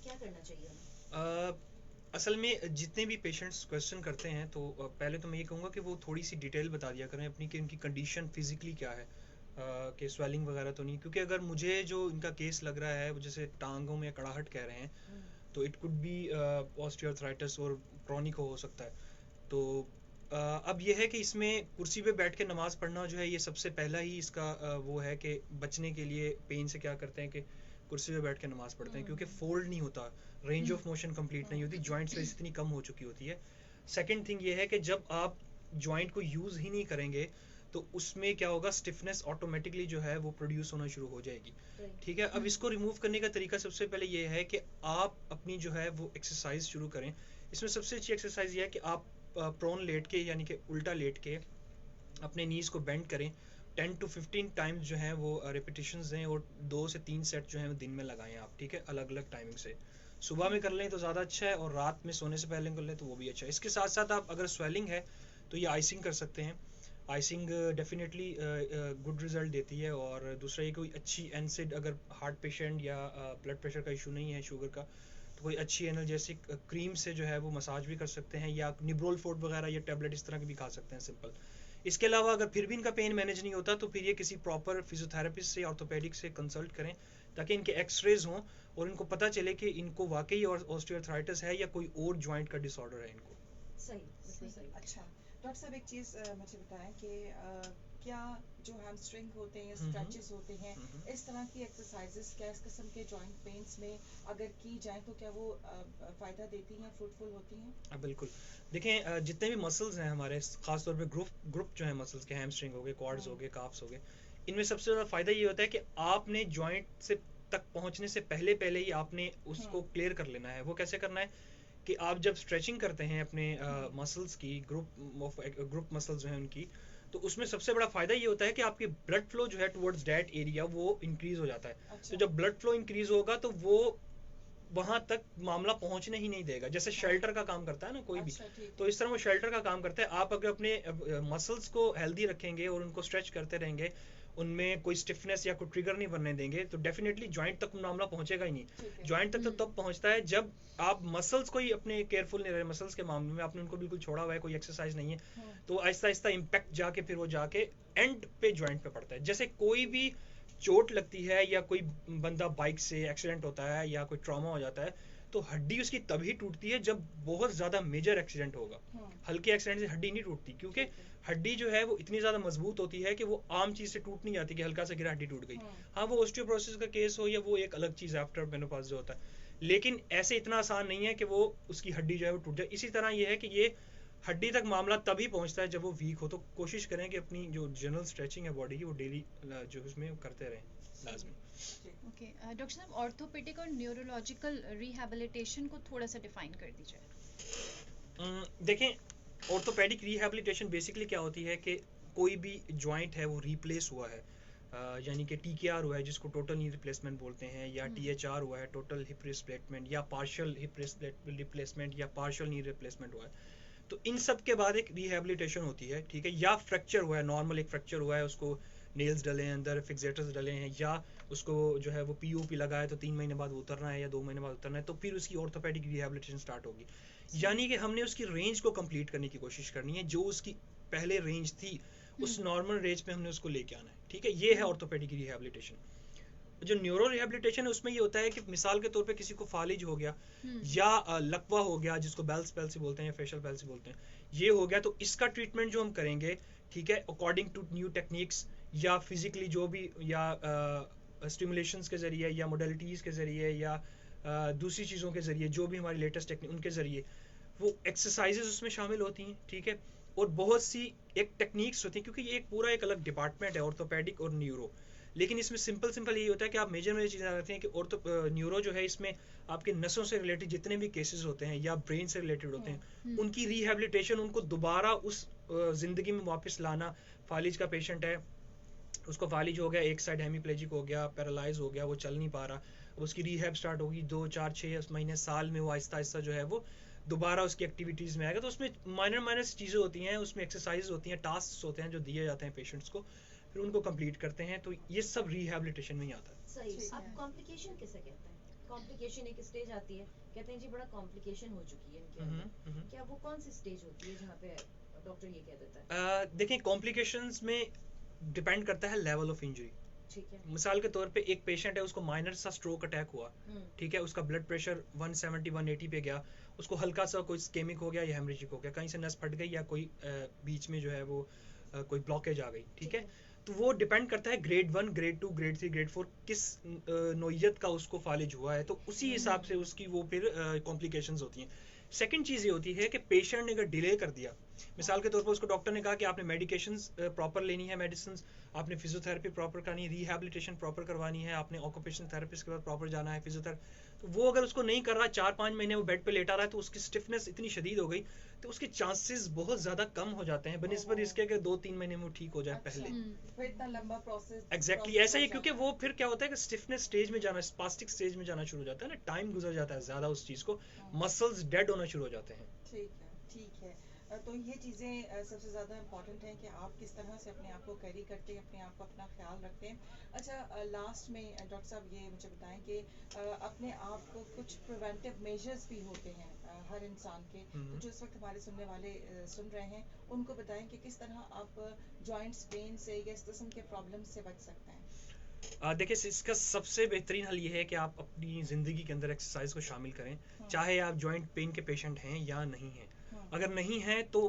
क्या करना चाहिए हमें? असल में जितने भी पेशेंट्स क्वेश्चन करते हैं तो पहले तो मैं ये कहूँगा कि वो थोड़ी सी डिटेल बता दिया करें अपनी कि उनकी कंडीशन फिजिकली क्या है, कि स्वेलिंग वगैरह तो नहीं, क्योंकि अगर मुझे जो इनका केस लग रहा है वो जैसे टांगों में कड़ाहट कह रहे हैं, तो इट कुड बी ऑस्टियोआर्थराइटिस और क्रॉनिक हो सकता है। तो अब ये है कि इसमें कुर्सी पे बैठ के नमाज़ पढ़ना जो है ये सबसे पहला ही इसका वो है कि बचने के लिए पेन से क्या करते हैं कि कुर्सी पे बैठ के नमाज़ पढ़ते हैं, क्योंकि फोल्ड नहीं होता, रेंज ऑफ मोशन कंप्लीट नहीं होती, जॉइंट स्पेस इतनी कम हो चुकी होती है। सेकंड थिंग ये है कि जब आप जॉइंट को यूज़ ही नहीं करेंगे तो उसमें क्या होगा, स्टिफनेस ऑटोमेटिकली जो है वो प्रोड्यूस होना शुरू हो जाएगी। ठीक है, अब इसको रिमूव करने का तरीका सबसे पहले ये है कि आप अपनी जो है वो एक्सरसाइज शुरू करें। इसमें सबसे अच्छी एक्सरसाइज ये है कि आप प्रोन लेट के यानी कि उल्टा लेट के अपने नीज़ को बेंड करें, 10 to 15 टाइम्स जो है वो रिपीटिशंस दें, और 2 से 3 सेट जो है वो दिन में लगाएं आप, ठीक है, अलग अलग टाइमिंग से। सुबह में कर लें तो ज़्यादा अच्छा है, और रात में सोने से पहले कर लें तो वो भी अच्छा है। इसके साथ साथ आप अगर स्वेलिंग है तो ये आइसिंग कर सकते हैं। आइसिंग डेफिनेटली गुड रिजल्ट देती है। और दूसरा ये कोई अच्छी एनसिड, अगर हार्ट पेशेंट या ब्लड प्रेशर का इशू नहीं है, शुगर का, तो कोई अच्छी एनर्जेसिक क्रीम से जो है वो मसाज भी कर सकते हैं, या निब्रोल फोर्ट वगैरह या टेबलेट इस तरह की भी खा सकते हैं सिंपल। इसके अलावा अगर फिर भी इनका पेन मैनेज नहीं होता तो फिर ये किसी प्रॉपर फिजियोथेरेपिस्ट से, ऑर्थोपेडिक से कंसल्ट करें, ताकि इनके एक्सरेज हों और इनको पता चले कि इनको वाकई और ऑस्टियोआर्थराइटिस है या कोई और जॉइंट का डिसऑर्डर है इनको। सही, बिल्कुल सही। अच्छा डॉक्टर साहब, एक चीज़ मुझे बताएं कि क्या जो हैमस्ट्रिंग होते हैं या हम्म स्ट्रेचेस होते हैं, हम्म इस तरह की एक्सरसाइजेस क्या इस किस्म के जॉइंट पेन्स में अगर की जाए तो क्या वो फ़ायदा देती हैं, फ्रूटफुल होती हैं? बिल्कुल। देखें, जितने भी मसल्स हैं हमारे, खासतौर पे ग्रुप ग्रुप जो है मसल्स के, हैमस्ट्रिंग हो गए, क्वाड्स हो गए, काफ्स हो गए, इनमें सबसे ज़्यादा फ़ायदा ये होता है कि आपने जॉइंट से तक पहुंचने से पहले पहले ही आपने उसको क्लियर कर लेना है। वो कैसे करना है कि आप जब स्ट्रेचिंग करते हैं अपने मसल्स की, ग्रुप मसल्स जो हैं उनकी, तो उसमें सबसे बड़ा फ़ायदा ये होता है कि आपकी ब्लड फ्लो जो है टुवर्ड्स दैट एरिया वो इंक्रीज़ हो जाता है। अच्छा। तो जब ब्लड फ्लो इंक्रीज़ होगा तो वो वहां तक मामला पहुंचने ही नहीं देगा, जैसे शेल्टर का काम करता है ना कोई भी। अच्छा, ठीक तो है। इस तरह वो शेल्टर का काम करता है। आप अगर अपने मसल्स को हेल्दी रखेंगे और उनको स्ट्रेच करते रहेंगे, उनमें कोई स्टिफनेस या कोई ट्रिगर नहीं बनने देंगे, तो डेफिनेटली जॉइंट तक मामला पहुंचेगा ही नहीं। ठीक है। जॉइंट तक तो तब पहुंचता है जब आप मसल्स को ही अपने केयरफुल नहीं रहे। मसल्स के मामले में आपने उनको बिल्कुल छोड़ा हुआ है, कोई एक्सरसाइज नहीं है, तो आहिस्ता आहिस्ता इम्पैक्ट जाके फिर वो जाके एंड पे जॉइंट पे पड़ता है। जैसे कोई भी चोट लगती है या कोई बंदा बाइक से एक्सीडेंट होता है या कोई ट्रॉमा हो जाता है, तो हड्डी उसकी तभी टूटती है जब बहुत ज़्यादा मेजर एक्सीडेंट होगा। हल्के एक्सीडेंट से हड्डी नहीं टूटती, क्योंकि ठीक है। हड्डी जो है वो इतनी ज़्यादा मजबूत होती है कि वो आम चीज़ से टूट नहीं जाती कि हल्का सा गिरा हड्डी टूट गई। हाँ, वो ऑस्टियोपोरोसिस का केस हो या वो एक अलग चीज़ है, आफ्टर मेनोपॉज जो होता है, लेकिन ऐसे इतना आसान नहीं है कि वो उसकी हड्डी जो है वो टूट जाए। इसी तरह ये है कि ये हड्डी तक मामला तभी पहुंचता है जब वो वीक हो। तो कोशिश करें कि अपनी जो जनरल स्ट्रेचिंग है बॉडी की वो डेली जो उसमें करते रहें लाजमी। ओके डॉक्टर साहब, ऑर्थोपेडिक और न्यूरोलॉजिकल रिहैबिलिटेशन को थोड़ा सा डिफाइन कर दीजिए। देखें, ऑर्थोपेडिक रिहैबिलिटेशन बेसिकली क्या होती है कि कोई भी जॉइंट है वो रिप्लेस हुआ है, यानी कि टीकेआर हुआ है जिसको टोटल नी रिप्लेसमेंट बोलते हैं, या टीएचआर हुआ है टोटल हिप रिप्लेसमेंट, या पार्शियल हिप रिप्लेसमेंट, या पार्शियल नी रिप्लेसमेंट हुआ है। तो इन सब के बाद एक रिहैबिलिटेशन होती है, ठीक है। या फ्रैक्चर हुआ है, नॉर्मल एक फ्रैक्चर हुआ है, उसको नेल्स डले हैं अंदर, फिक्सेटर्स डले हैं, या उसको जो है वो पीओपी लगा है तो 3 महीने बाद उतरना है या 2 महीने बाद उतरना है, तो फिर उसकी ऑर्थोपेडिक रिहैबिलिटेशन स्टार्ट होगी। यानी कि हमने उसकी रेंज को कंप्लीट करने की कोशिश करनी है, जो उसकी पहले रेंज थी उस नॉर्मल रेंज पे हमने उसको लेके आना है, ठीक है। ये है ऑर्थोपेडिक रिहैबिलिटेशन। जो न्यूरो रिहैबिलिटेशन है उसमें ये होता है कि मिसाल के तौर पे किसी को फालिज हो गया या लकवा हो गया, जिसको बेल्स पैल्सी बोलते हैं या फेशियल पैल्सी बोलते हैं, ये हो गया, तो इसका ट्रीटमेंट जो हम करेंगे, ठीक है, अकॉर्डिंग टू न्यू टेक्निक्स या फिजिकली जो भी, या स्टिमुलेशंस के ज़रिए या मोडेलिटीज़ के ज़रिए या दूसरी चीज़ों के ज़रिए, जो भी हमारी लेटेस्ट टेक्निक उनके ज़रिए, वो एक्सरसाइजेज उसमें शामिल होती हैं, ठीक है। और बहुत सी एक टेक्निक्स होती हैं, क्योंकि ये एक पूरा एक अलग डिपार्टमेंट है ऑर्थोपेडिक और न्यूरो। लेकिन इसमें सिंपल सिंपल यही होता है कि आप मेजर मेजर चीज़ें रखते हैं कि ऑर्थो न्यूरो जो है इसमें आपके नसों से रिलेटेड जितने भी केसेस होते हैं या ब्रेन से रिलेटेड होते हैं, उनकी रिहैबिलिटेशन, उनको दोबारा उस ज़िंदगी में वापस लाना। फालिज का पेशेंट है, उसको फालिज हो गया, एक साइड हेमीप्लेजिक हो गया, पैरालाइज हो गया, वो चल नहीं पा रहा, अब उसकी रिहैब स्टार्ट होगी 2 4 6 महीने साल में, वो आहिस्ता आहिस्ता जो है वो दोबारा उसकी एक्टिविटीज़ में आएगा। तो उसमें माइनर माइनर चीज़ें होती हैं, उसमें एक्सरसाइज होती हैं, टास्क होते हैं जो दिए जाते हैं पेशेंट्स को, फिर उनको कंप्लीट करते हैं, तो ये सब रिहैबिलिटेशन में ही आता है। सही। अब कॉम्प्लिकेशन किसे कहते हैं? कॉम्प्लिकेशन एक स्टेज आती है, कहते हैं जी बड़ा कॉम्प्लिकेशन हो चुकी है इनके अंदर, क्या वो कौन सी स्टेज होती है जहाँ पे डॉक्टर ये कह देता है? देखिए कॉम्प्लिकेशंस में डिपेंड करता है लेवल ऑफ इंजरी। ठीक है। मिसाल के तौर पे एक पेशेंट है, उसको माइनर सा स्ट्रोक अटैक हुआ, ठीक है, उसका ब्लड प्रेशर 170 180 पे गया, उसको हल्का सा कोई स्केमिक हो गया या हेमरेजिक हो गया, कहीं से नस फट गई या कोई बीच में जो है वो कोई ब्लॉकेज आ गई, ठीक है। तो वो डिपेंड करता है ग्रेड 1 ग्रेड 2 ग्रेड 3 ग्रेड 4 किस नोयत का उसको फालिज हुआ है, तो उसी हिसाब से उसकी वो फिर कॉम्प्लिकेशंस होती हैं। सेकंड चीज़ ये होती है कि पेशेंट ने अगर डिले कर दिया, मिसाल के तौर पर उसको डॉक्टर ने कहा कि आपने मेडिकेशंस प्रॉपर लेनी है, मेडिसिन आपने फिजियोथेरेपी प्रॉपर करनी है, रिहैबिलिटेशन प्रॉपर करवानी है, आपने ऑक्यूपेशनल थेरेपिस्ट के पास प्रॉपर जाना है, फिजियोथेरेपी, तो वो अगर उसको नहीं कर रहा, 4-5 महीने वो बेड पे लेटा रहा है, तो उसकी स्टिफनेस इतनी शदीद हो गई तो उसके चांसेस बहुत ज़्यादा कम हो जाते हैं बनिस्बत इसके कि 2-3 महीने में वो ठीक हो जाए पहले। फिर इतना लंबा प्रोसेस एग्जैक्टली ऐसा ही, क्योंकि वो फिर क्या होता है कि स्टिफनेस स्टेज में जाना, स्पास्टिक स्टेज में जाना शुरू हो जाता है ना, टाइम गुजर जाता है ज़्यादा उस चीज़ को, मसल्स डेड होना शुरू हो जाते हैं। ठीक है। तो ये चीज़ें सबसे ज़्यादा इम्पोर्टेंट हैं कि आप किस तरह से अपने आप को कैरी करते हैं, अपने आप को अपना ख्याल रखते हैं। अच्छा, लास्ट में डॉक्टर साहब ये मुझे बताएं कि अपने आप को कुछ प्रिवेंटिव मेजर्स भी होते हैं हर इंसान के, तो जो इस वक्त हमारे सुनने वाले सुन रहे हैं उनको बताएं कि किस तरह आप जॉइंट्स पेन से या इस किस्म के प्रॉब्लम से बच सकते हैं। देखिए इसका सबसे बेहतरीन हल ये है कि आप अपनी ज़िंदगी के अंदर एक्सरसाइज को शामिल करें, चाहे आप जॉइंट पेन के पेशेंट हैं या नहीं हैं। अगर नहीं है तो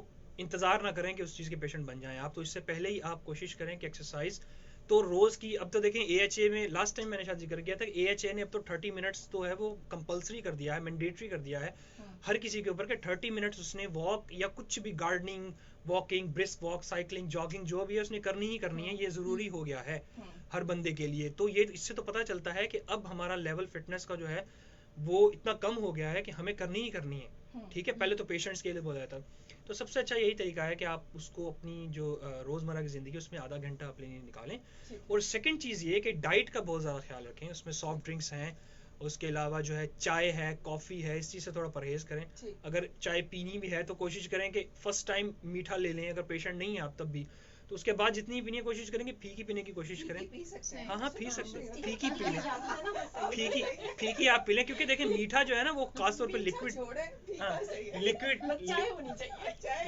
इंतज़ार ना करें कि उस चीज़ के पेशेंट बन जाएं आप, तो इससे पहले ही आप कोशिश करें कि एक्सरसाइज तो रोज़ की, अब तो देखें AHA में लास्ट टाइम मैंने शायद जिक्र किया था कि AHA ने अब तो 30 मिनट्स तो है वो कंपलसरी कर दिया है, मैंडेटरी कर दिया है हर किसी के ऊपर के 30 मिनट्स उसने वॉक या कुछ भी gardening, walking, brisk walk, cycling, jogging जो भी है उसने करनी ही करनी है, ये ज़रूरी हो गया है हर बंदे के लिए। तो ये इससे तो पता चलता है कि अब हमारा लेवल फिटनेस का जो है वो इतना कम हो गया है कि हमें करनी ही करनी है, ठीक है। पहले तो पेशेंट्स के लिए बोला जाता, तो सबसे अच्छा यही तरीका है कि आप उसको अपनी जो रोज़मर्रा की ज़िंदगी उसमें आधा घंटा अपने लिए निकालें। और सेकंड चीज़ ये कि डाइट का बहुत ज़्यादा ख्याल रखें, उसमें सॉफ्ट ड्रिंक्स हैं, उसके अलावा जो है चाय है, कॉफ़ी है, इस चीज़ से थोड़ा परहेज़ करें। अगर चाय पीनी भी है तो कोशिश करें कि फ़र्स्ट टाइम मीठा ले लें, अगर पेशेंट नहीं है आप तब भी, तो उसके बाद जितनी पीने की कोशिश करेंगे फीकी पीने की कोशिश करें। हाँ पी सकते हैं, फीकी पी लें, फीकी आप पी लें, क्योंकि देखें मीठा जो है ना वो खास तौर पे लिक्विड, हाँ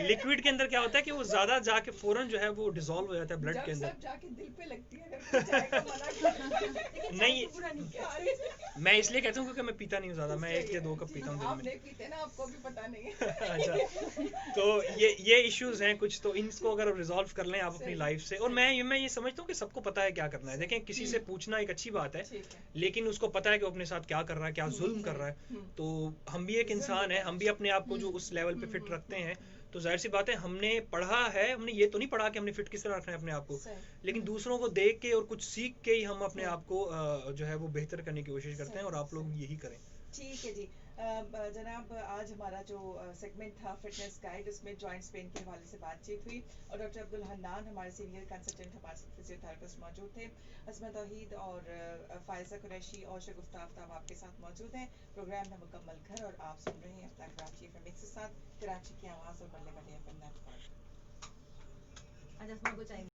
लिक्विड के अंदर क्या होता है कि वो ज़्यादा जाके फ़ौरन जो है वो डिसॉल्व हो जाता है ब्लड के अंदर, जाके दिल पे लगती है नहीं मैं इसलिए कहता हूँ क्योंकि मैं पीता नहीं हूँ ज़्यादा, मैं 1 या 2 कप पीता हूँ दिन में। आप नहीं पीते ना, आपको भी पता नहीं है। अच्छा, तो ये इश्यूज हैं कुछ, तो इनको अगर रिजॉल्व कर लें आप अपनी लाइफ से, और मैं ये समझता हूँ कि सबको पता है क्या करना है। देखें किसी से पूछना एक अच्छी बात है, लेकिन उसको पता है कि वो अपने साथ क्या कर रहा है, क्या जुल्म कर रहा है। तो हम भी एक इंसान है, हम भी अपने आप को जो उस लेवल पे फिट रखते हैं, तो जाहिर सी बात है हमने पढ़ा है, हमने ये तो नहीं पढ़ा कि हमने फिट किस तरह रखना है अपने आप को, लेकिन दूसरों को देख के और कुछ सीख के ही हम अपने आप को जो है वो बेहतर करने की कोशिश करते हैं, और आप लोग यही करें। ठीक है जी। जनाब, आज हमारा जो सेगमेंट था फिटनेस गाइड, उसमें जॉइंट्स पेन के हवाले से बातचीत हुई, और डॉक्टर अब्दुल हन्नान हमारे सीनियर कंसल्टेंट हमारे फिजियोथेरेपिस्ट मौजूद थे। असमा तौहीद और फायजा कुरैशी और शगुफ्ता आफ्ताब आपके साथ मौजूद हैं। प्रोग्राम है मुकम्मल घर, और आप सुन रहे हैं अपना कराची FM के साथ, कराची की आवाज़ और बल्ले बल्ले FM नेटवर्क। आज असमा को चाहिए